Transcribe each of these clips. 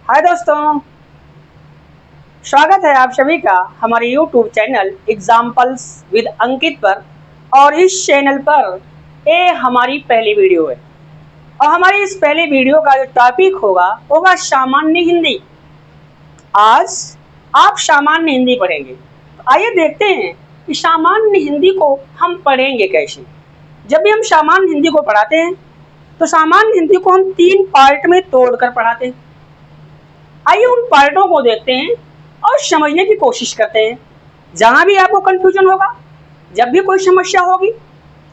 हाय दोस्तों, स्वागत है आप सभी का हमारे YouTube चैनल एग्जाम्पल्स विद अंकित पर। और इस चैनल पर ये हमारी पहली वीडियो है और हमारी इस पहली वीडियो का जो टॉपिक होगा सामान्य हिंदी। आज आप सामान्य हिंदी पढ़ेंगे। तो आइए देखते हैं कि सामान्य हिंदी को हम पढ़ेंगे कैसे। जब भी हम सामान्य हिंदी को पढ़ाते हैं तो सामान्य हिंदी को हम 3 पार्ट में तोड़कर पढ़ाते हैं। आइए उन पार्टों को देखते हैं और समझने की कोशिश करते हैं। जहां भी आपको कंफ्यूजन होगा, जब भी कोई समस्या होगी,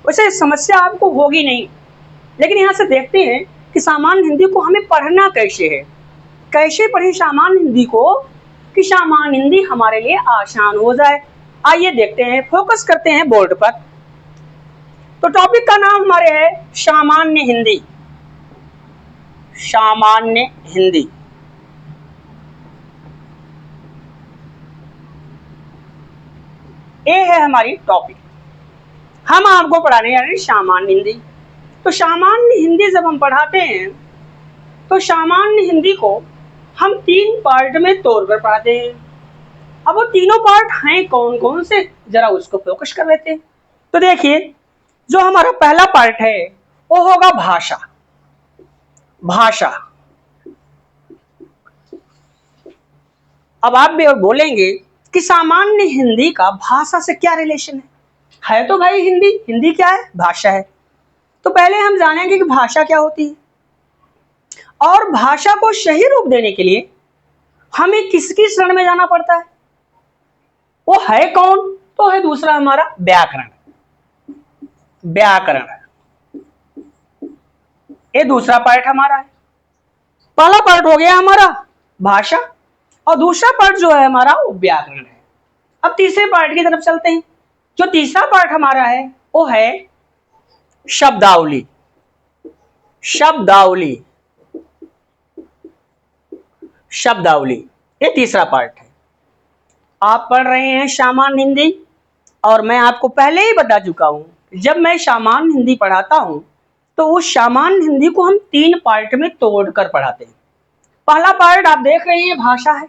वैसे समस्या आपको होगी नहीं, लेकिन यहाँ से देखते हैं कि सामान्य हिंदी को हमें पढ़ना कैसे है। कैसे पढ़ें सामान्य हिंदी को कि सामान्य हिंदी हमारे लिए आसान हो जाए। आइए देखते हैं, फोकस करते हैं बोर्ड पर। तो टॉपिक का नाम हमारे है सामान्य हिंदी। सामान्य हिंदी ये है हमारी टॉपिक। हम आपको पढ़ाने जा रहे हैं सामान्य हिंदी। तो सामान्य हिंदी जब हम पढ़ाते हैं तो सामान्य हिंदी को हम 3 पार्ट में तोड़कर पढ़ाते हैं। अब वो तीनों पार्ट हैं कौन कौन से, जरा उसको फोकस कर लेते हैं। तो देखिए, जो हमारा पहला पार्ट है वो होगा भाषा। भाषा। अब आप भी बोलेंगे कि सामान्य हिंदी का भाषा से क्या रिलेशन है तो भाई हिंदी क्या है? भाषा है। तो पहले हम जानेंगे कि भाषा क्या होती है और भाषा को सही रूप देने के लिए हमें किसकी शरण में जाना पड़ता है। वो है कौन? तो है दूसरा हमारा व्याकरण। व्याकरण ये दूसरा पार्ट हमारा है। पहला पार्ट हो गया हमारा भाषा और दूसरा पार्ट जो है हमारा वो व्याकरण है। अब तीसरे पार्ट की तरफ चलते हैं। जो तीसरा पार्ट हमारा है वो है शब्दावली। शब्दावली। शब्दावली ये तीसरा पार्ट है। आप पढ़ रहे हैं सामान्य हिंदी और मैं आपको पहले ही बता चुका हूं, जब मैं सामान्य हिंदी पढ़ाता हूं तो उस सामान्य हिंदी को हम 3 पार्ट में तोड़कर पढ़ाते हैं। पहला पार्ट आप देख रहे हैं भाषा है,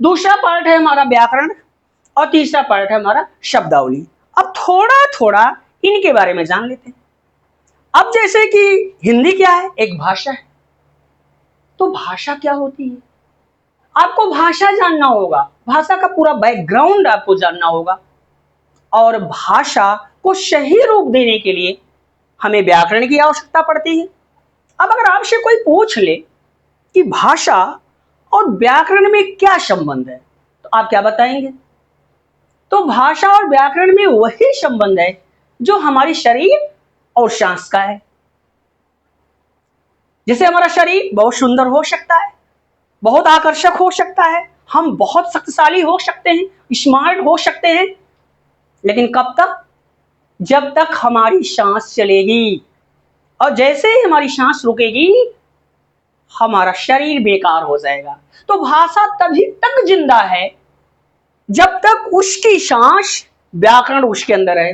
दूसरा पार्ट है हमारा व्याकरण और तीसरा पार्ट है हमारा शब्दावली। अब थोड़ा थोड़ा इनके बारे में जान लेते हैं। अब जैसे कि हिंदी क्या है? एक भाषा है। तो भाषा क्या होती है? आपको भाषा जानना होगा, भाषा का पूरा बैकग्राउंड आपको जानना होगा और भाषा को सही रूप देने के लिए हमें व्याकरण की आवश्यकता पड़ती है। अब अगर आपसे कोई पूछ ले कि भाषा और व्याकरण में क्या संबंध है तो आप क्या बताएंगे? तो भाषा और व्याकरण में वही संबंध है जो हमारी शरीर और सांस का है। जैसे हमारा शरीर बहुत सुंदर हो सकता है, बहुत आकर्षक हो सकता है, हम बहुत शक्तिशाली हो सकते हैं, स्मार्ट हो सकते हैं, लेकिन कब तक? जब तक हमारी सांस चलेगी। और जैसे ही हमारी सांस रुकेगी हमारा शरीर बेकार हो जाएगा। तो भाषा तभी तक जिंदा है जब तक उसकी सांस, व्याकरण उसके अंदर है।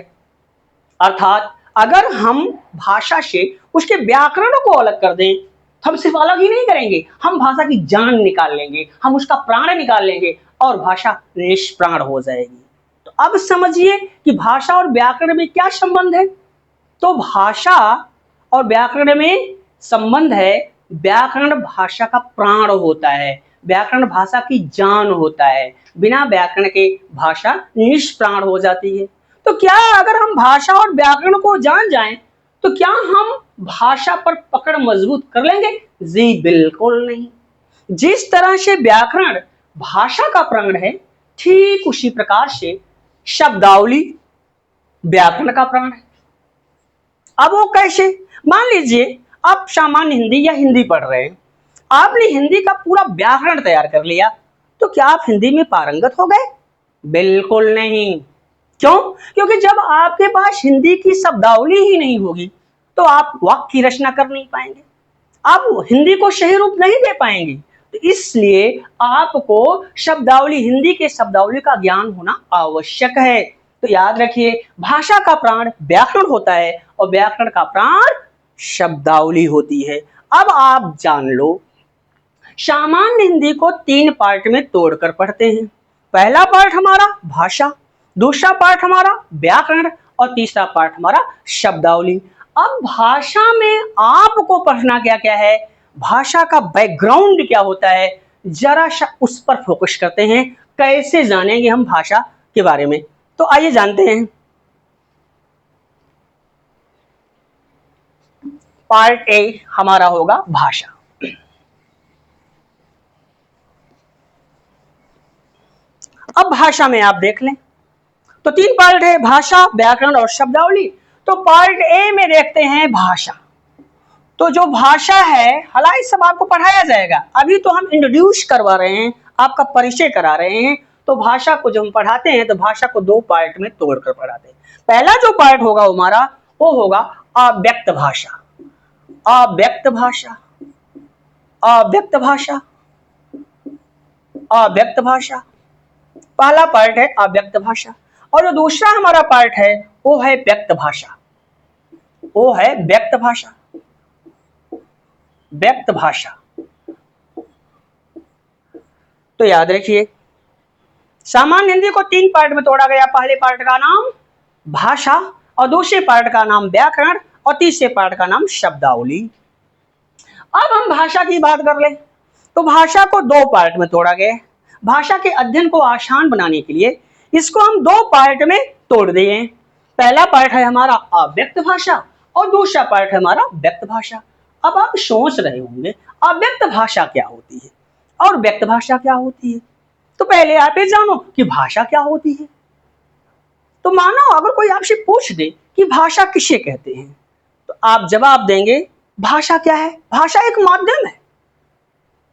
अर्थात अगर हम भाषा से उसके व्याकरण को अलग कर दें तो हम सिर्फ अलग ही नहीं करेंगे, हम भाषा की जान निकाल लेंगे, हम उसका प्राण निकाल लेंगे और भाषा निष्प्राण हो जाएगी। तो अब समझिए कि भाषा और व्याकरण में क्या संबंध है। तो भाषा और व्याकरण में संबंध है, व्याकरण भाषा का प्राण होता है, व्याकरण भाषा की जान होता है। बिना व्याकरण के भाषा निष्प्राण हो जाती है। तो क्या अगर हम भाषा और व्याकरण को जान जाएं तो क्या हम भाषा पर पकड़ मजबूत कर लेंगे? जी बिल्कुल नहीं। जिस तरह से व्याकरण भाषा का प्राण है, ठीक उसी प्रकार से शब्दावली व्याकरण का प्राण है। अब वो कैसे? मान लीजिए आप सामान्य हिंदी या हिंदी पढ़ रहे हैं, आपने हिंदी का पूरा व्याकरण तैयार कर लिया, तो क्या आप हिंदी में पारंगत हो गए? बिल्कुल नहीं। क्यों? क्योंकि जब आपके पास हिंदी की शब्दावली ही नहीं होगी तो आप वाक्य की रचना कर नहीं पाएंगे, आप हिंदी को सही रूप नहीं दे पाएंगे। तो इसलिए आपको शब्दावली, हिंदी के शब्दावली का ज्ञान होना आवश्यक है। तो याद रखिए, भाषा का प्राण व्याकरण होता है और व्याकरण का प्राण शब्दावली होती है। अब आप जान लो सामान्य हिंदी को 3 पार्ट में तोड़कर पढ़ते हैं। पहला पार्ट हमारा भाषा, दूसरा पार्ट हमारा व्याकरण और तीसरा पार्ट हमारा शब्दावली। अब भाषा में आपको पढ़ना क्या क्या है, भाषा का बैकग्राउंड क्या होता है, जरा उस पर फोकस करते हैं। कैसे जानेंगे हम भाषा के बारे में, तो आइए जानते हैं। पार्ट ए हमारा होगा भाषा। अब भाषा में आप देख लें तो 3 पार्ट है, भाषा, व्याकरण और शब्दावली। तो पार्ट ए में देखते हैं भाषा। तो जो भाषा है, हालांकि सब आपको पढ़ाया जाएगा, अभी तो हम इंट्रोड्यूस करवा रहे हैं, आपका परिचय करा रहे हैं। तो भाषा को जब हम पढ़ाते हैं तो भाषा को 2 पार्ट में तोड़कर पढ़ाते हैं। पहला जो पार्ट होगा हमारा वो होगा अव्यक्त भाषा। अव्यक्त भाषा, अव्यक्त भाषा, अव्यक्त भाषा, पहला पार्ट है अव्यक्त भाषा। और जो दूसरा हमारा पार्ट है वो है व्यक्त भाषा, वो है व्यक्त भाषा, व्यक्त भाषा। तो याद रखिए, सामान्य हिंदी को 3 पार्ट में तोड़ा गया। पहले पार्ट का नाम भाषा और दूसरे पार्ट का नाम व्याकरण और तीसरे पार्ट का नाम शब्दावली। अब हम भाषा की बात कर ले तो भाषा को 2 पार्ट में तोड़ा गया है। भाषा के अध्ययन को आसान बनाने के लिए इसको हम 2 पार्ट में तोड़ दिए। पहला पार्ट है हमारा अव्यक्त भाषा और दूसरा पार्ट है हमारा व्यक्त भाषा। अब आप सोच रहे होंगे अव्यक्त भाषा क्या होती है और व्यक्त भाषा क्या होती है। तो पहले आप ये जानो कि भाषा क्या होती है। तो मानो अगर कोई आपसे पूछ दे कि भाषा किसे कहते हैं, तो आप जवाब देंगे भाषा क्या है, भाषा एक माध्यम है।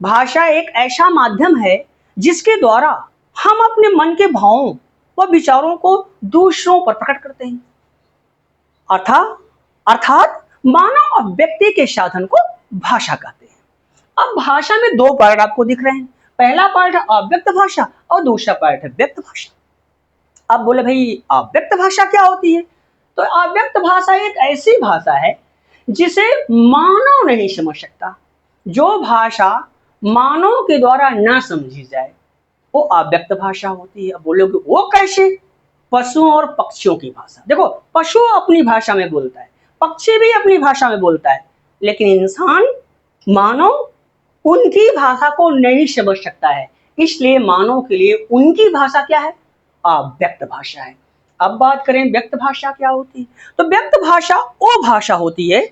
भाषा एक ऐसा माध्यम है जिसके द्वारा हम अपने मन के भावों व विचारों को दूसरों पर प्रकट करते हैं। अर्थात मानव अभिव्यक्ति के साधन को भाषा कहते हैं। अब भाषा में 2 पार्ट आपको दिख रहे हैं। पहला पार्ट है अव्यक्त भाषा और दूसरा पार्ट है व्यक्त भाषा। अब बोले भाई अव्यक्त भाषा क्या होती है, तो अव्यक्त भाषा एक ऐसी भाषा है जिसे मानव नहीं समझ सकता। जो भाषा मानव के द्वारा ना समझी जाए वो अव्यक्त भाषा होती है। अब बोलोगे वो कैसे, पशुओं और पक्षियों की भाषा। देखो पशु अपनी भाषा में बोलता है, पक्षी भी अपनी भाषा में बोलता है, लेकिन इंसान मानव उनकी भाषा को नहीं समझ सकता है, इसलिए मानव के लिए उनकी भाषा क्या है, अव्यक्त भाषा है। अब बात करें व्यक्त भाषा क्या होती है, तो व्यक्त भाषा वो भाषा होती है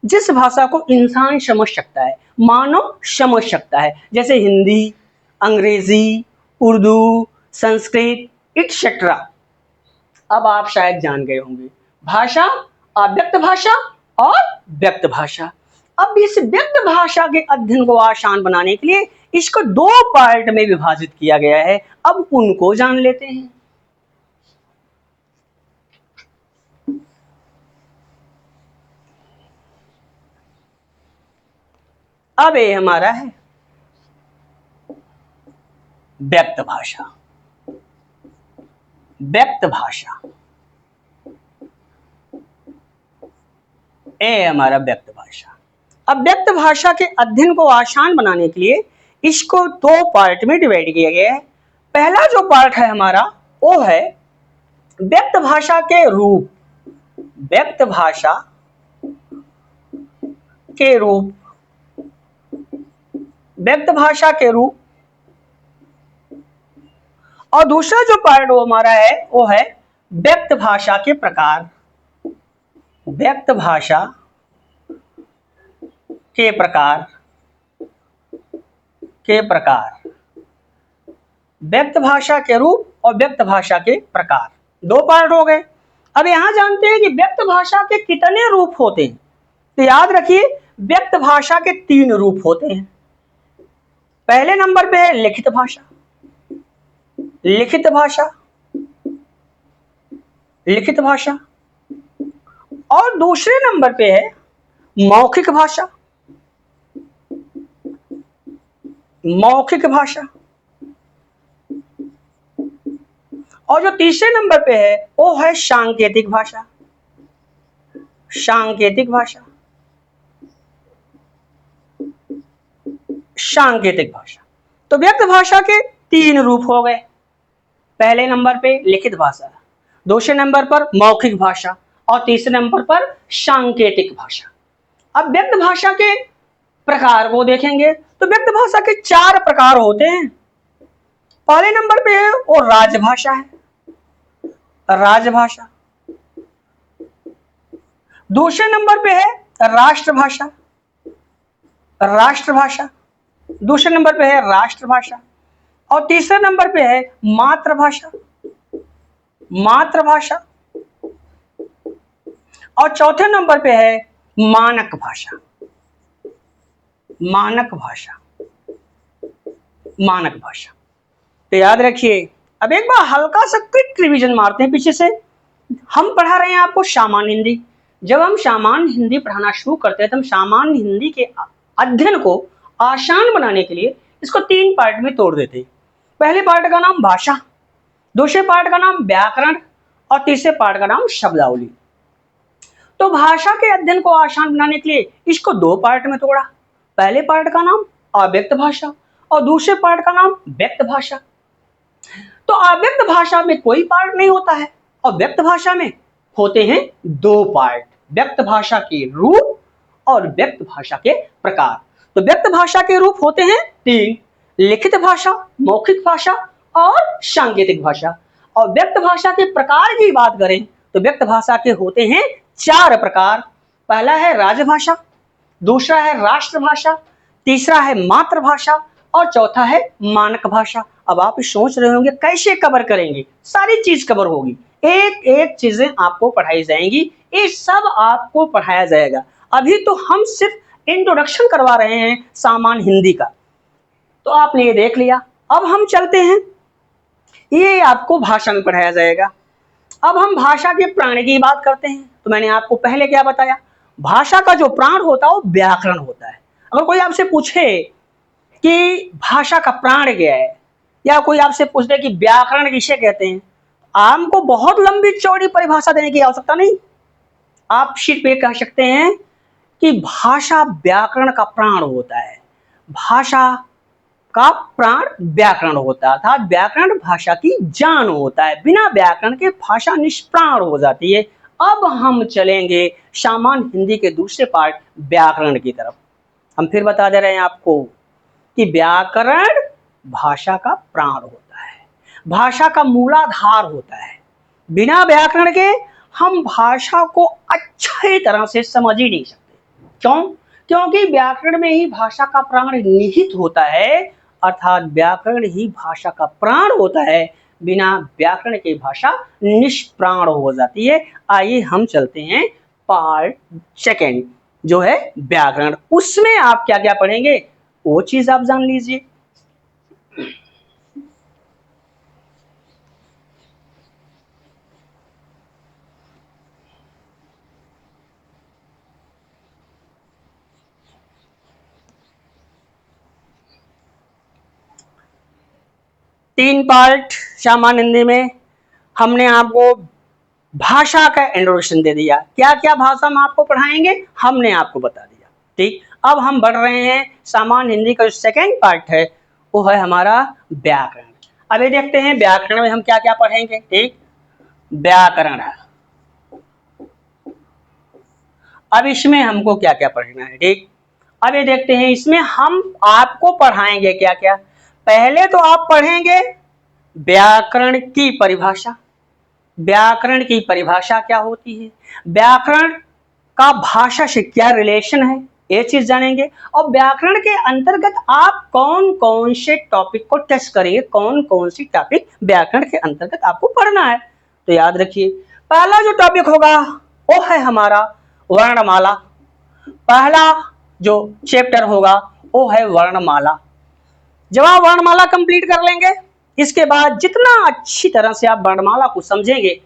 जिस भाषा को इंसान समझ सकता है, मानव समझ सकता है, जैसे हिंदी, अंग्रेजी, उर्दू, संस्कृत इटसेट्रा। अब आप शायद जान गए होंगे भाषा, अव्यक्त भाषा और व्यक्त भाषा। अब इस व्यक्त भाषा के अध्ययन को आसान बनाने के लिए इसको 2 पार्ट में विभाजित किया गया है। अब उनको जान लेते हैं। अब ये हमारा है व्यक्त भाषा। व्यक्त भाषा ए हमारा व्यक्त भाषा। अब व्यक्त भाषा के अध्ययन को आसान बनाने के लिए इसको 2 पार्ट में डिवाइड किया गया है। पहला जो पार्ट है हमारा वो है व्यक्त भाषा के रूप। व्यक्त भाषा के रूप, व्यक्त भाषा के रूप। और दूसरा जो पार्ट वो हमारा है वो है व्यक्त भाषा के प्रकार। व्यक्त भाषा के प्रकार, के प्रकार, व्यक्त भाषा के रूप और व्यक्त भाषा के प्रकार, 2 पार्ट हो गए। अब यहां जानते हैं कि व्यक्त भाषा के कितने रूप होते हैं। तो याद रखिए व्यक्त भाषा के 3 रूप होते हैं। पहले नंबर पे है लिखित भाषा, लिखित भाषा, लिखित भाषा। और दूसरे नंबर पे है मौखिक भाषा, मौखिक भाषा। और जो तीसरे नंबर पे है वो है सांकेतिक भाषा, सांकेतिक भाषा, सांकेतिक भाषा। तो व्यक्त भाषा के 3 रूप हो गए। पहले नंबर पे लिखित भाषा, दूसरे नंबर पर मौखिक भाषा और तीसरे नंबर पर सांकेतिक भाषा। अब व्यक्त भाषा के प्रकार को देखेंगे तो व्यक्त भाषा के 4 प्रकार होते हैं। पहले नंबर पे है वो राजभाषा है, राजभाषा। दूसरे नंबर पे है राष्ट्रभाषा, राष्ट्रभाषा। दूसरे नंबर पे है राष्ट्रभाषा और तीसरे नंबर पे है मातृभाषा, मातृभाषा। और चौथे नंबर पे है मानक भाषा, मानक भाषा, मानक भाषा। तो याद रखिए। अब एक बार हल्का सा क्विक रिवीजन मारते हैं पीछे से। हम पढ़ा रहे हैं आपको सामान्य हिंदी। जब हम सामान्य हिंदी पढ़ाना शुरू करते हैं तो हम सामान्य हिंदी के अध्ययन को आसान बनाने के लिए इसको 3 पार्ट में तोड़ देते हैं। पहले पार्ट का नाम भाषा, दूसरे पार्ट का नाम व्याकरण और तीसरे पार्ट का नाम शब्दावली। तो भाषा के अध्ययन को आसान बनाने के लिए इसको 2 पार्ट में तोड़ा। पहले पार्ट का नाम अव्यक्त भाषा और दूसरे पार्ट का नाम व्यक्त भाषा। तो अव्यक्त भाषा में कोई पार्ट नहीं होता है और व्यक्त भाषा में होते हैं 2 पार्ट, व्यक्त भाषा के रूप और व्यक्त भाषा के प्रकार। तो व्यक्त भाषा के रूप होते हैं 3, लिखित भाषा, मौखिक भाषा और सांकेतिक भाषा। और व्यक्त भाषा के प्रकार की बात करें तो व्यक्त भाषा के होते हैं 4 प्रकार। पहला है राजभाषा, दूसरा है राष्ट्रभाषा, तीसरा है मातृभाषा और चौथा है मानक भाषा। अब आप सोच रहे होंगे कैसे कवर करेंगे, सारी चीज कवर होगी, एक एक चीजें आपको पढ़ाई जाएंगी, ये सब आपको पढ़ाया जाएगा। अभी तो हम सिर्फ इंट्रोडक्शन करवा रहे हैं सामान्य हिंदी का, तो आपने ये देख लिया। अब हम चलते हैं, ये आपको भाषा में पढ़ाया जाएगा। अब हम भाषा के प्राण की बात करते हैं। तो मैंने आपको पहले क्या बताया, भाषा का जो प्राण होता है वो व्याकरण होता है। अगर कोई आपसे पूछे कि भाषा का प्राण क्या है या कोई आपसे पूछ दे कि व्याकरण किसे कहते हैं, आपको बहुत लंबी चौड़ी परिभाषा देने की आवश्यकता नहीं। आप सिर्फ ये कह सकते हैं कि भाषा व्याकरण का प्राण होता है, भाषा का प्राण व्याकरण होता है, अर्थात व्याकरण भाषा की जान होता है। बिना व्याकरण के भाषा निष्प्राण हो जाती है। अब हम चलेंगे सामान्य हिंदी के दूसरे पार्ट व्याकरण की तरफ। हम फिर बता दे रहे हैं आपको कि व्याकरण भाषा का प्राण होता है, भाषा का मूलाधार होता है। बिना व्याकरण के हम भाषा को अच्छी तरह से समझ ही नहीं सकते। क्यों? क्योंकि व्याकरण में ही भाषा का प्राण निहित होता है, अर्थात व्याकरण ही भाषा का प्राण होता है। बिना व्याकरण के भाषा निष्प्राण हो जाती है। आइए हम चलते हैं पार्ट सेकंड जो है व्याकरण। उसमें आप क्या क्या पढ़ेंगे वो चीज आप जान लीजिए। तीन पार्ट सामान्य हिंदी में हमने आपको भाषा का इंट्रोडक्शन दे दिया। क्या क्या भाषा में आपको पढ़ाएंगे हमने आपको बता दिया। ठीक, अब हम बढ़ रहे हैं सामान्य हिंदी का जो सेकेंड पार्ट है वो है हमारा व्याकरण। अब ये देखते हैं व्याकरण में हम क्या क्या पढ़ेंगे। ठीक, व्याकरण, अब इसमें हमको क्या क्या पढ़ना है। ठीक, अब ये देखते हैं इसमें हम आपको पढ़ाएंगे क्या क्या। पहले तो आप पढ़ेंगे व्याकरण की परिभाषा। व्याकरण की परिभाषा क्या होती है, व्याकरण का भाषा से क्या रिलेशन है, ये चीज जानेंगे। और व्याकरण के अंतर्गत आप कौन कौन से टॉपिक को टच करेंगे, कौन कौन सी टॉपिक व्याकरण के अंतर्गत आपको पढ़ना है। तो याद रखिए पहला जो टॉपिक होगा वो है हमारा वर्णमाला। पहला जो चैप्टर होगा वो है वर्णमाला। जब आप वर्णमाला कंप्लीट कर लेंगे इसके बाद जितना अच्छी तरह से आप वर्णमाला को समझेंगे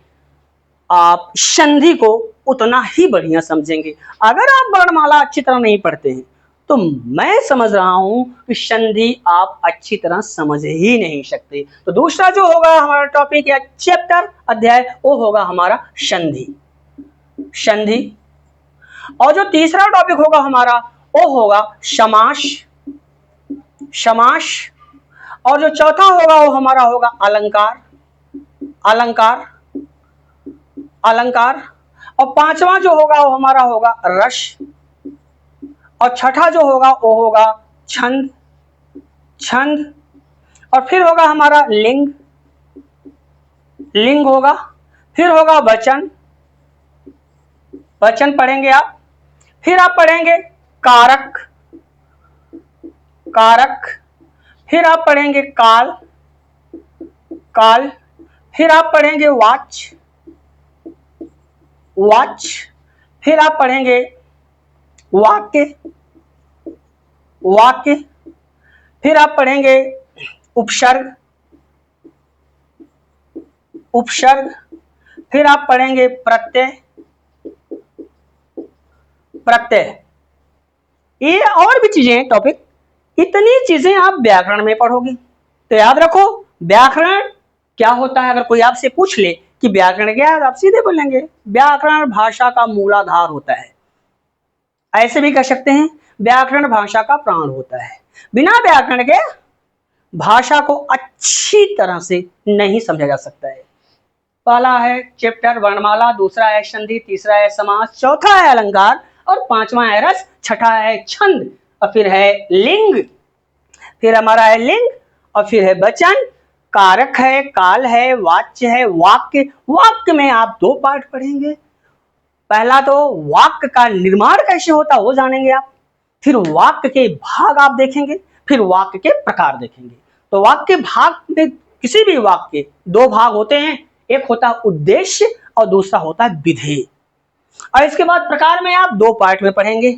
आप संधि को उतना ही बढ़िया समझेंगे। अगर आप वर्णमाला अच्छी तरह नहीं पढ़ते हैं तो मैं समझ रहा हूं कि संधि आप अच्छी तरह समझ ही नहीं सकते। तो दूसरा जो होगा हमारा टॉपिक या चैप्टर अध्याय वो होगा हमारा संधि, संधि। और जो तीसरा टॉपिक होगा हमारा वो होगा समास। समास। और जो चौथा होगा वो हमारा होगा अलंकार, अलंकार, अलंकार। और पांचवा जो होगा वो हमारा होगा रस। और छठा जो होगा वो होगा छंद, छंद। और फिर होगा हमारा लिंग, लिंग होगा। फिर होगा वचन, वचन पढ़ेंगे आप। फिर आप पढ़ेंगे कारक, कारक। फिर आप पढ़ेंगे काल, काल। फिर आप पढ़ेंगे वाच, वाच। फिर आप पढ़ेंगे वाक्य, वाक्य। फिर आप पढ़ेंगे उपसर्ग, उपसर्ग। फिर आप पढ़ेंगे प्रत्यय, प्रत्यय। ये और भी चीजें हैं टॉपिक, इतनी चीजें आप व्याकरण में पढ़ोगे। तो याद रखो व्याकरण क्या होता है। अगर कोई आपसे पूछ ले कि व्याकरण क्या है, आप सीधे बोलेंगे व्याकरण भाषा का मूलाधार होता है। ऐसे भी कह सकते हैं व्याकरण भाषा का प्राण होता है। बिना व्याकरण के भाषा को अच्छी तरह से नहीं समझा जा सकता है। पहला है चैप्टर वर्णमाला, दूसरा है संधि, तीसरा है समास, चौथा है अलंकार और पांचवा है रस, छठा है छंद और फिर है लिंग। फिर हमारा है लिंग और फिर है वचन, कारक है, काल है, वाच्य है, वाक्य। वाक्य में आप दो पार्ट पढ़ेंगे। पहला तो वाक्य का निर्माण कैसे होता है वो जानेंगे आप। फिर वाक्य के भाग आप देखेंगे, फिर वाक्य के प्रकार देखेंगे। तो वाक्य भाग में किसी भी वाक्य के दो भाग होते हैं, एक होता है उद्देश्य और दूसरा होता है विधेय। और इसके बाद प्रकार में आप दो पार्ट में पढ़ेंगे।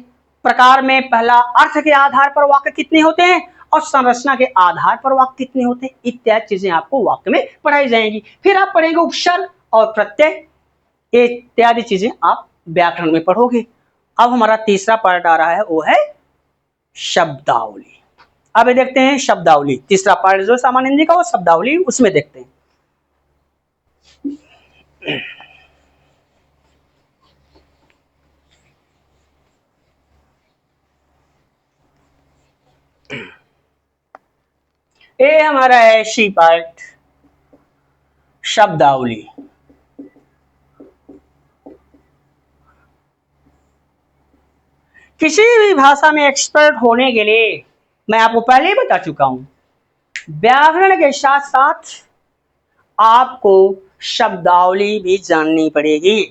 प्रकार में पहला अर्थ के आधार पर वाक्य कितने होते हैं और संरचना के आधार पर वाक्य कितने होते हैं, इत्यादि चीजें आपको वाक्य में पढ़ाई जाएंगी। फिर आप पढ़ेंगे उपसर्ग और प्रत्यय, इत्यादि चीजें आप व्याकरण में पढ़ोगे। अब हमारा तीसरा पार्ट आ रहा है वो है शब्दावली। अब ये देखते हैं शब्दावली, तीसरा पार्ट जो सामान्य हिंदी का वो शब्दावली, उसमें देखते हैं। ये हमारा है सी पार्ट शब्दावली। किसी भी भाषा में एक्सपर्ट होने के लिए मैं आपको पहले ही बता चुका हूं, व्याकरण के साथ साथ आपको शब्दावली भी जाननी पड़ेगी।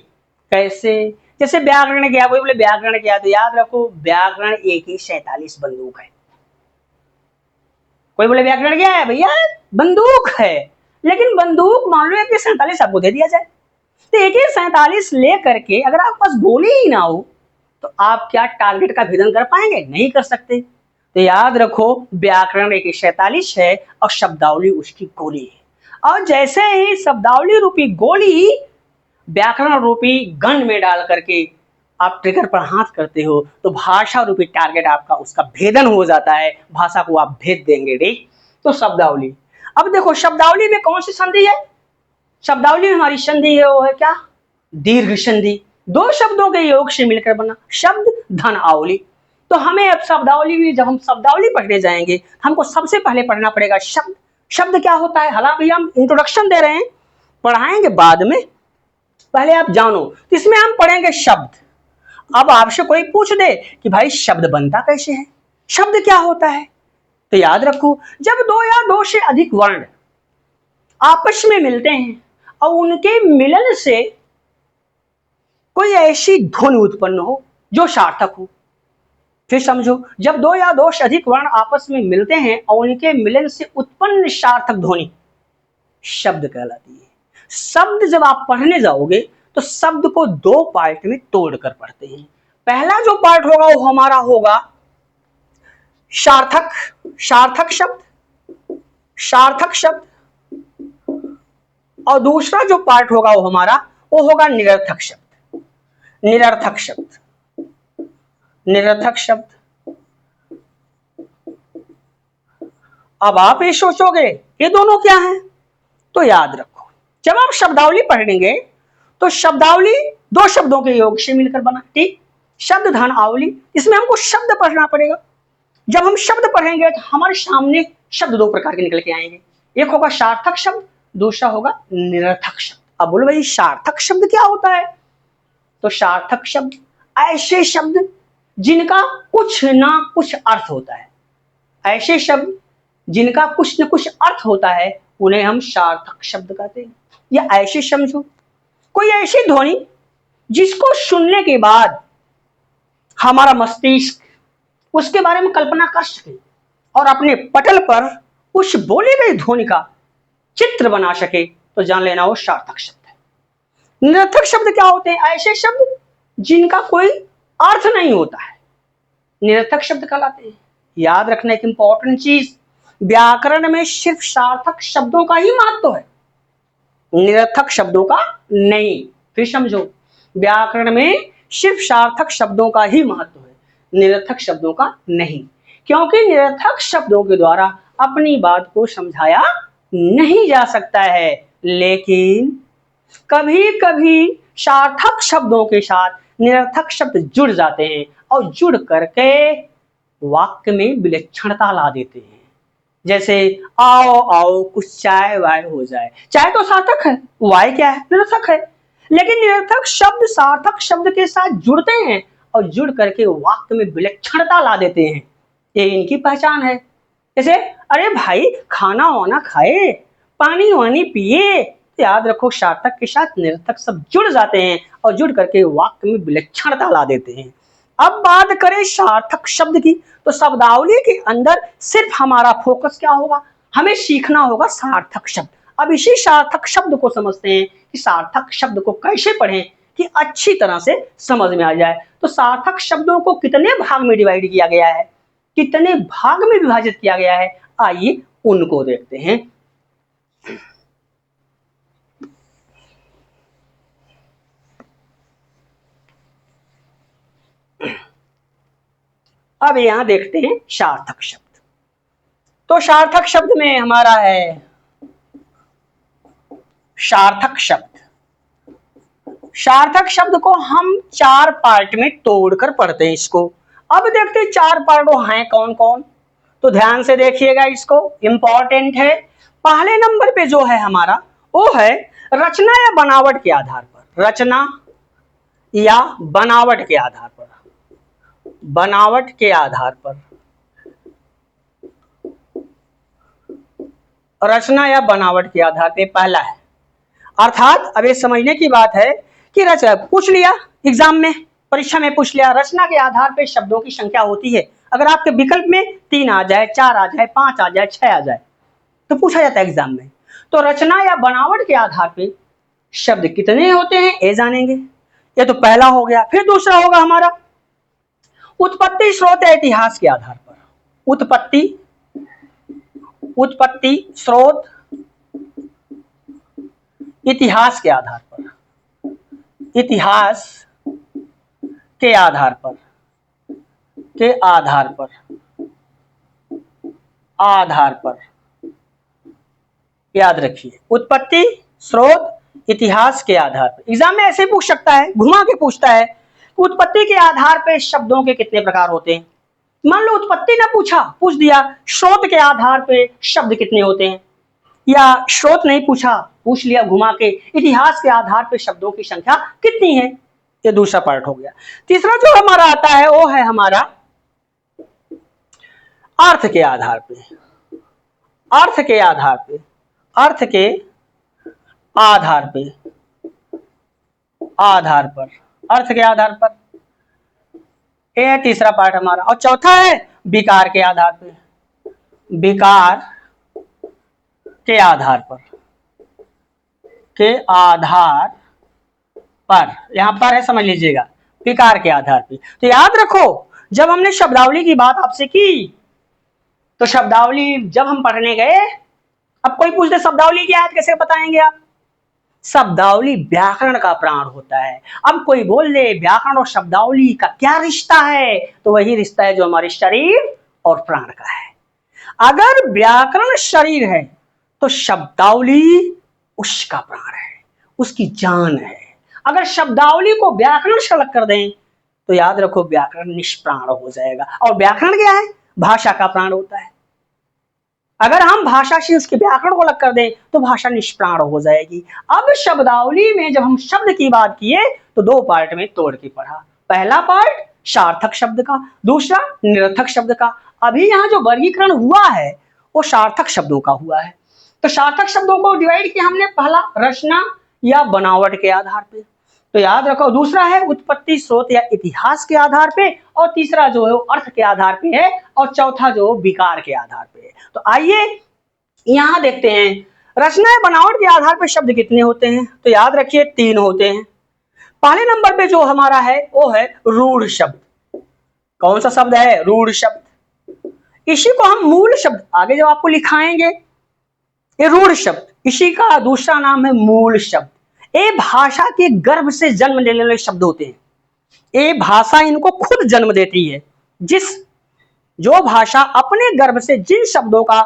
कैसे? जैसे व्याकरण क्या, कोई बोले व्याकरण क्या, तो याद रखो व्याकरण एक ही 47 बंदूक है। कोई बोले व्याकरण क्या है, भैया बंदूक है। लेकिन बंदूक मान लो एक 47 आपको दे दिया जाए, तो एक 47 ले करके अगर आपके पास गोली ही ना हो तो आप क्या टारगेट का भेदन कर पाएंगे? नहीं कर सकते। तो याद रखो व्याकरण एक 47 है और शब्दावली उसकी गोली है। और जैसे ही शब्दावली रूपी गोली व्याकरण रूपी गन में डाल करके आप ट्रिगर पर हाथ करते हो तो भाषा रूपी टारगेट आपका उसका भेदन हो जाता है, भाषा को आप भेद देंगे। ठीक, तो शब्दावली। अब देखो शब्दावली में कौन सी संधि है? शब्दावली में हमारी संधि है वो है क्या? दीर्घ संधि। दो शब्दों के योग से मिलकर बना शब्द धन आवली। तो हमें अब शब्दावली में जब हम शब्दावली पढ़ने जाएंगे हमको सबसे पहले पढ़ना पड़ेगा शब्द। शब्द क्या होता है? हालांकि हम इंट्रोडक्शन दे रहे हैं, पढ़ाएंगे बाद में, पहले आप जानो। तो इसमें हम पढ़ेंगे शब्द। अब आपसे कोई पूछ दे कि भाई शब्द बनता कैसे है, शब्द क्या होता है, तो याद रखो जब दो या दो से अधिक वर्ण आपस में मिलते हैं और उनके मिलन से कोई ऐसी ध्वनि उत्पन्न हो जो सार्थक हो। फिर समझो, जब दो या दो से अधिक वर्ण आपस में मिलते हैं और उनके मिलन से उत्पन्न सार्थक ध्वनि शब्द कहलाती है। शब्द जब आप पढ़ने जाओगे तो शब्द को दो पार्ट में तोड़कर पढ़ते हैं। पहला जो पार्ट होगा वो हमारा होगा सार्थक, सार्थक शब्द, सार्थक शब्द। और दूसरा जो पार्ट होगा वो हमारा वो होगा निरर्थक शब्द, निरर्थक शब्द, निरर्थक शब्द। अब आप ये सोचोगे ये दोनों क्या हैं, तो याद रखो जब आप शब्दावली पढ़ेंगे तो शब्दावली दो शब्दों के योग से मिलकर बना। ठीक, शब्द धन आवली, इसमें हमको शब्द पढ़ना पड़ेगा। जब हम शब्द पढ़ेंगे तो हमारे सामने शब्द दो प्रकार के निकल के आएंगे, एक होगा सार्थक शब्द, दूसरा होगा निरर्थक शब्द। अब बोलो भाई सार्थक शब्द क्या होता है? तो सार्थक शब्द ऐसे शब्द जिनका कुछ ना कुछ अर्थ होता है, ऐसे शब्द जिनका कुछ न कुछ अर्थ होता है उन्हें हम सार्थक शब्द कहते हैं। या ऐसे समझो कोई ऐसी ध्वनि जिसको सुनने के बाद हमारा मस्तिष्क उसके बारे में कल्पना कर सके और अपने पटल पर उस बोली गई ध्वनि का चित्र बना सके, तो जान लेना वो सार्थक शब्द है। निरर्थक शब्द क्या होते हैं? ऐसे शब्द जिनका कोई अर्थ नहीं होता है, निरर्थक शब्द कहलाते हैं। याद रखना एक इंपॉर्टेंट चीज, व्याकरण में सिर्फ सार्थक शब्दों का ही महत्व है, निरर्थक शब्दों का नहीं। फिर समझो, व्याकरण में सिर्फ सार्थक शब्दों का ही महत्व है, निरर्थक शब्दों का नहीं, क्योंकि निरर्थक शब्दों के द्वारा अपनी बात को समझाया नहीं जा सकता है। लेकिन कभी कभी सार्थक शब्दों के साथ निरर्थक शब्द जुड़ जाते हैं और जुड़ करके वाक्य में विलक्षणता ला देते हैं। जैसे आओ आओ कुछ चाय वाय हो जाए, चाय तो सार्थक है, वाय क्या है? निरर्थक है। लेकिन निरर्थक शब्द सार्थक शब्द के साथ जुड़ते हैं और जुड़ करके वाक्य में विलक्षणता ला देते हैं, ये इनकी पहचान है। जैसे अरे भाई खाना वाना खाए, पानी वानी पिए, तो याद रखो सार्थक के साथ निरर्थक शब्द जुड़ जाते हैं और जुड़ करके वाक्य में विलक्षणता ला देते हैं। अब बात करें सार्थक शब्द की, तो शब्दावली के अंदर सिर्फ हमारा फोकस क्या होगा? हमें सीखना होगा सार्थक शब्द। अब इसी सार्थक शब्द को समझते हैं कि सार्थक शब्द को कैसे पढ़ें कि अच्छी तरह से समझ में आ जाए। तो सार्थक शब्दों को कितने भाग में डिवाइड किया गया है, कितने भाग में विभाजित किया गया है, आइए उनको देखते हैं। अब यहां देखते हैं सार्थक शब्द। तो सार्थक शब्द में हमारा है सार्थक शब्द। सार्थक शब्द को हम चार पार्ट में तोड़कर पढ़ते हैं इसको। अब देखते हैं चार पार्ट हैं कौन कौन, तो ध्यान से देखिएगा, इसको इंपॉर्टेंट है। पहले नंबर पे जो है हमारा वो है रचना या बनावट के आधार पर, रचना या बनावट के आधार पर, बनावट के आधार पर, रचना या बनावट के आधार पे पहला है। अर्थात अब ये समझने की बात है कि रचना पूछ लिया एग्जाम में, परीक्षा में पूछ लिया, रचना के आधार पे शब्दों की संख्या होती है। अगर आपके विकल्प में 3 आ जाए, 4 आ जाए, 5 आ जाए, 6 आ जाए, तो पूछा जाता है एग्जाम में। तो रचना या बनावट के आधार पे शब्द कितने होते हैं ये जानेंगे। ये तो पहला हो गया। फिर दूसरा होगा हमारा उत्पत्ति, स्रोत या इतिहास के आधार पर। उत्पत्ति, स्रोत, इतिहास के आधार पर, इतिहास के आधार पर, के आधार पर, आधार पर याद रखिए, उत्पत्ति, स्रोत, इतिहास के आधार पर। एग्जाम में ऐसे पूछ सकता है, घुमा के पूछता है, उत्पत्ति के आधार पर शब्दों के कितने प्रकार होते हैं। मान लो उत्पत्ति ना पूछा, पूछ दिया स्रोत के आधार पे शब्द कितने होते हैं, या स्रोत नहीं पूछा, पूछ लिया घुमा के इतिहास के आधार पे शब्दों की संख्या कितनी है। ये दूसरा पार्ट हो गया। तीसरा जो हमारा आता है वो है हमारा अर्थ के आधार पे, अर्थ के आधार पे, अर्थ के आधार पे, आधार पर, अर्थ के आधार पर, ये है तीसरा पार्ट हमारा। और चौथा है विकार के आधार पे, विकार के आधार पर, के आधार पर, यहां पर है समझ लीजिएगा, विकार के आधार पे। तो याद रखो जब हमने शब्दावली की बात आपसे की, तो शब्दावली जब हम पढ़ने गए, अब कोई पूछते शब्दावली क्या है, कैसे बताएंगे आप? शब्दावली व्याकरण का प्राण होता है। अब कोई बोल दे व्याकरण और शब्दावली का क्या रिश्ता है, तो वही रिश्ता है जो हमारे शरीर और प्राण का है। अगर व्याकरण शरीर है तो शब्दावली उसका प्राण है, उसकी जान है। अगर शब्दावली को व्याकरण से अलग कर दें तो याद रखो व्याकरण निष्प्राण हो जाएगा। और व्याकरण क्या है? भाषा का प्राण होता है। अगर हम भाषा से उसके व्याकरण को अलग कर दें तो भाषा निष्प्राण हो जाएगी। अब शब्दावली में जब हम शब्द की बात किए तो दो पार्ट में तोड़ के पढ़ा। पहला पार्ट सार्थक शब्द का, दूसरा निरर्थक शब्द का। अभी यहाँ जो वर्गीकरण हुआ है वो सार्थक शब्दों का हुआ है। तो सार्थक शब्दों को डिवाइड किया हमने, पहला रचना या बनावट के आधार पे, तो याद रखो। दूसरा है उत्पत्ति, स्रोत या इतिहास के आधार पे, और तीसरा जो है वो अर्थ के आधार पे है, और चौथा जो विकार के आधार पे है। तो आइए यहां देखते हैं रचना या बनावट के आधार पे शब्द कितने होते हैं। तो याद रखिए 3 होते हैं। पहले नंबर पे जो हमारा है वो है रूढ़ शब्द। कौन सा शब्द है? रूढ़ शब्द। इसी को हम मूल शब्द आगे जब आपको लिखाएंगे, ये रूढ़ शब्द, इसी का दूसरा नाम है मूल शब्द। ये भाषा के गर्भ से जन्म लेने वाले शब्द होते हैं। ये भाषा इनको खुद जन्म देती है। जो भाषा अपने गर्भ से जिन शब्दों का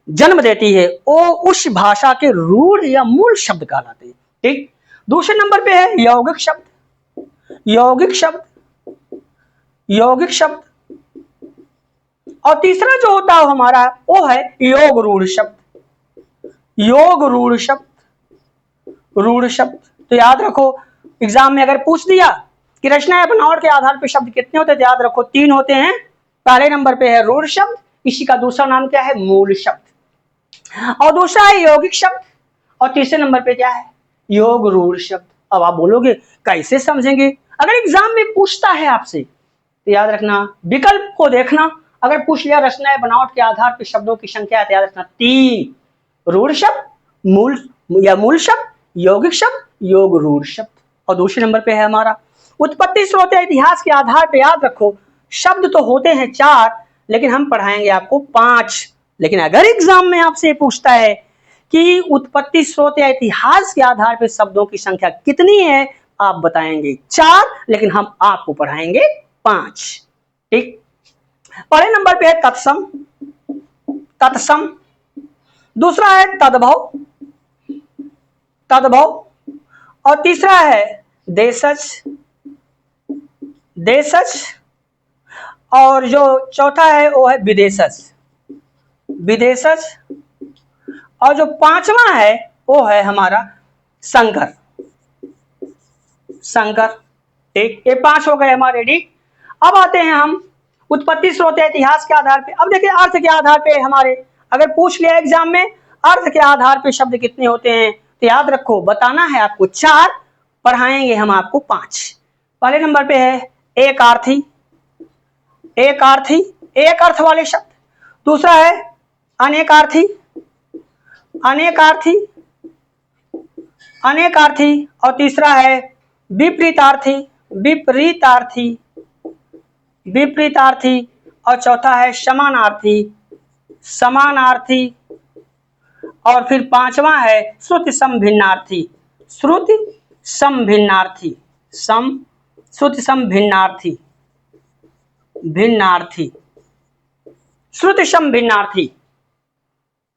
जन्म देती है वो उस भाषा के रूढ़ या मूल शब्द कहलाते हैं। ठीक। दूसरे नंबर पे है यौगिक शब्द। यौगिक शब्द, यौगिक शब्द। और तीसरा जो होता है हमारा वो है योग रूढ़ शब्द। योग रूढ़ शब्द, रूढ़ शब्द। तो याद रखो एग्जाम में अगर पूछ दिया कि रचना या बनावट के आधार पर शब्द कितने होते हैं, तो याद रखो 3 होते हैं। पहले नंबर पे है रूढ़ शब्द, इसी का दूसरा नाम क्या है? मूल शब्द। और दूसरा है यौगिक शब्द, और तीसरे नंबर पे क्या है? योग रूढ़ शब्द। अब आप बोलोगे कैसे समझेंगे? अगर एग्जाम में पूछता है आपसे तो याद रखना, विकल्प को देखना। अगर पूछ लिया रचना या बनावट के आधार पर शब्दों की संख्या है तो याद रखना 3, रूढ़ शब्द, मूल शब्द, यौगिक शब्द, योग रूढ़ शब्द। और दूसरे नंबर पे है हमारा उत्पत्ति, स्रोत या इतिहास के आधार पे। याद रखो शब्द तो होते हैं 4, लेकिन हम पढ़ाएंगे आपको 5। लेकिन अगर एग्जाम में आपसे पूछता है कि उत्पत्ति, स्रोत या इतिहास के आधार पे शब्दों की संख्या कितनी है, आप बताएंगे 4, लेकिन हम आपको पढ़ाएंगे 5। ठीक। पहले नंबर पे है तत्सम, तत्सम। दूसरा है तद्भव, तद्भव। और तीसरा है देशज, देशज। और जो चौथा है वो है विदेशज, विदेशज। और जो 5वां है वो है हमारा संकर, संकर। ठीक, ये 5 हो गए हमारे। ठीक। अब आते हैं हम उत्पत्ति, स्रोत या इतिहास के आधार पे। अब देखिए अर्थ के आधार पे हमारे अगर पूछ लिया एग्जाम में अर्थ के आधार पे शब्द कितने होते हैं, तो याद रखो बताना है आपको 4, पढ़ाएंगे हम आपको 5। पहले नंबर पे है एक आर्थी, एक आर्थी, एक अर्थ वाले शब्द। दूसरा है अनेकार्थी, अनेकार्थी, अनेकार्थी। और तीसरा है विपरीतार्थी, विपरीतार्थी, विपरीतार्थी। और चौथा है समानार्थी, समानार्थी। और फिर 5वां है श्रुति समभिन्नार्थी, श्रुति समभिन्नार्थी, श्रुति समभिन्नार्थी, भिन्नार्थी, श्रुति समभिन्नार्थी।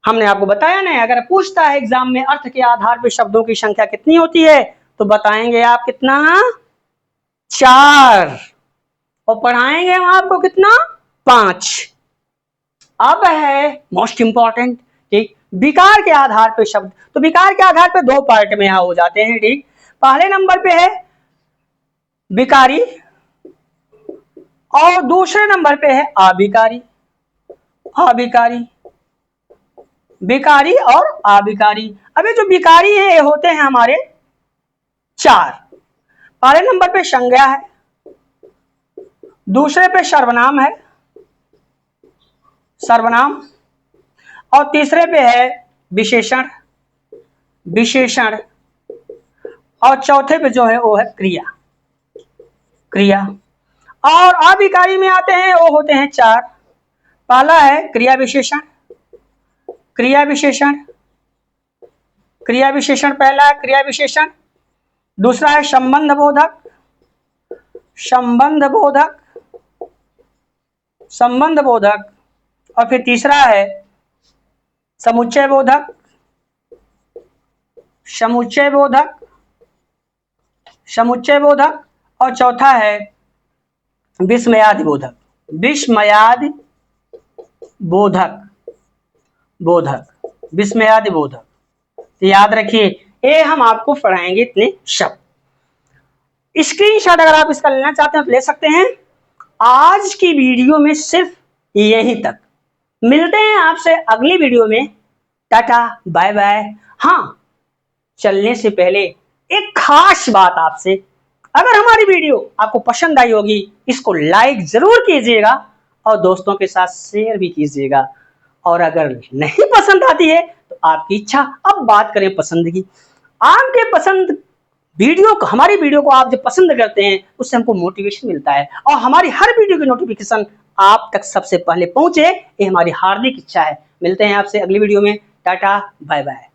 हमने आपको बताया ना, अगर पूछता है एग्जाम में अर्थ के आधार पर शब्दों की संख्या कितनी होती है तो बताएंगे आप कितना? 4। और पढ़ाएंगे हम आपको कितना? 5। अब है मोस्ट इंपॉर्टेंट, ठीक, विकार के आधार पे शब्द। तो विकार के आधार पे 2 पार्ट में यहां हो जाते हैं। ठीक। पहले नंबर पे है विकारी और दूसरे नंबर पे है अविकारी, अविकारी, विकारी और अविकारी। अबे जो विकारी है ये होते हैं हमारे 4। पहले नंबर पे संज्ञा है, दूसरे पे सर्वनाम है, सर्वनाम। और तीसरे पे है विशेषण, विशेषण। और चौथे पे जो है वो है क्रिया, क्रिया। और अविकारी में आते हैं वो होते हैं 4। पहला है क्रिया विशेषण, क्रिया विशेषण, क्रिया विशेषण पहला है क्रिया विशेषण। दूसरा है संबंध बोधक, संबंध बोधक, संबंध बोधक। और फिर तीसरा है समुच्चय बोधक, समुच्चय बोधक, समुच्चय बोधक। और चौथा है विस्मयादि बोधक, विस्मयादि बोधक, बोधक, विस्मयादि बोधक। तो याद रखिए, ये हम आपको पढ़ाएंगे इतने शब्द। स्क्रीनशॉट अगर आप इसका लेना चाहते हैं तो ले सकते हैं। आज की वीडियो में सिर्फ यहीं तक। मिलते हैं आपसे अगली वीडियो में। Tata bye bye. हाँ, चलने से पहले एक खास बात आपसे, अगर हमारी वीडियो आपको पसंद आई होगी, इसको लाइक जरूर कीजिएगा और दोस्तों के साथ शेयर भी कीजिएगा। और अगर नहीं पसंद आती है तो आपकी इच्छा। अब बात करें पसंद की। आपके पसंद वीडियो को, हमारी वीडियो को आप जब पसंद करते हैं उससे हमको मोटिवेशन मिलता है और हमारी हर वीडियो की नोटिफिकेशन आप तक सबसे पहले पहुंचे, ये हमारी हार्दिक इच्छा है। मिलते हैं आपसे अगली वीडियो में। Tata bye bye.